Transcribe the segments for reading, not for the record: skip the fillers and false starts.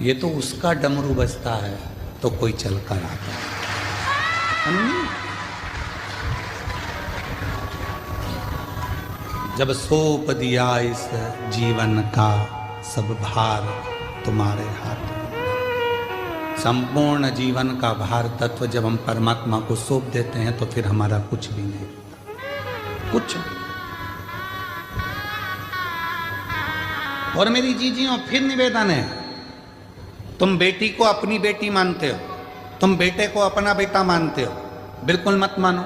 ये तो उसका डमरू बजता है तो कोई चल कर आता है। जब सौंप दिया इस जीवन का सब भार तुम्हारे हाथ में, संपूर्ण जीवन का भार तत्व जब हम परमात्मा को सौंप देते हैं तो फिर हमारा कुछ भी नहीं, कुछ। और मेरी जीजियों फिर निवेदन है, तुम बेटी को अपनी बेटी मानते हो, तुम बेटे को अपना बेटा मानते हो, बिल्कुल मत मानो।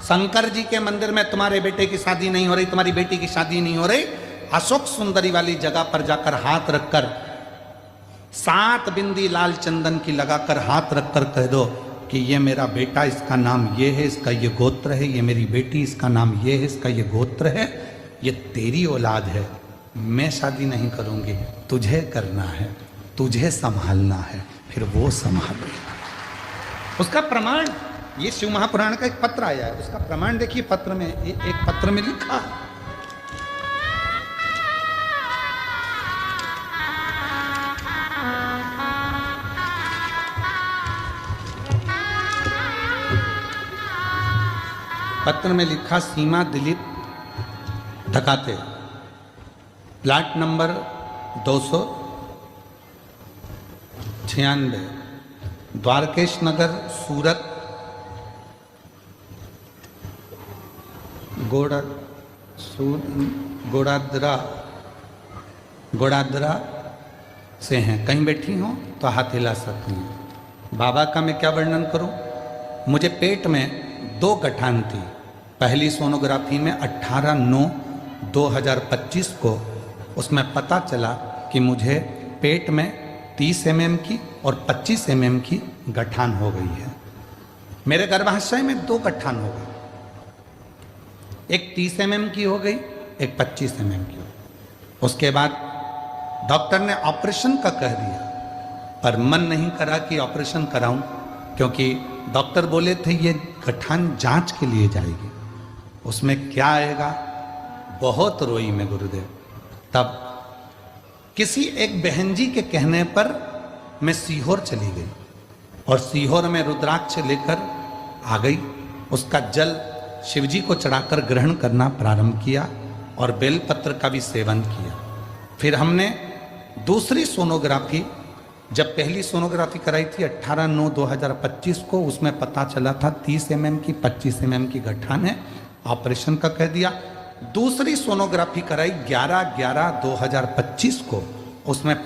शंकर जी के मंदिर में तुम्हारे बेटे की शादी नहीं हो रही, तुम्हारी बेटी की शादी नहीं हो रही, अशोक सुंदरी वाली जगह पर जाकर हाथ रखकर 7 बिंदी लाल चंदन की लगाकर हाथ रखकर कह दो कि ये मेरा बेटा, इसका नाम ये है, इसका ये गोत्र है, ये मेरी बेटी, इसका नाम ये है, इसका ये गोत्र है, ये तेरी औलाद है, मैं शादी नहीं करूंगी, तुझे करना है, तुझे संभालना है, फिर वो संभाले। उसका प्रमाण ये शिव महापुराण का एक पत्र आया है, उसका प्रमाण देखिए। पत्र में एक पत्र में लिखा, पत्र में लिखा, सीमा दिलीप ढकाते, प्लाट नंबर 296, द्वारकेश नगर, सूरत, गोड़ादरा से हैं। कहीं बैठी हो तो हाथ हिला सकती हैं। बाबा का मैं क्या वर्णन करूं, मुझे पेट में 2 गठान थी। पहली सोनोग्राफी में 18/9/2025 को उसमें पता चला कि मुझे पेट में 30 mm की और 25 mm की गठान हो गई है। मेरे गर्भाशय में 2 गठान हो गई, एक 30 mm की हो गई, एक 25 mm की हो गई। उसके बाद डॉक्टर ने ऑपरेशन का कह दिया, पर मन नहीं करा कि ऑपरेशन कराऊं, क्योंकि डॉक्टर बोले थे ये गठान जांच के लिए जाएगी, उसमें क्या आएगा। बहुत रोई मैं गुरुदेव। तब किसी एक बहन जी के कहने पर मैं सीहोर चली गई और सीहोर में रुद्राक्ष लेकर आ गई। उसका जल शिवजी को चढ़ाकर ग्रहण करना प्रारंभ किया और बेलपत्र का भी सेवन किया। फिर हमने दूसरी सोनोग्राफी, जब पहली सोनोग्राफी कराई थी 18/9/2025 को, उसमें पता चला था 30 mm की 25 mm की गठान है, ऑपरेशन का कह दिया। दूसरी सोनोग्राफी कराई 11/11/2025 को, उसमें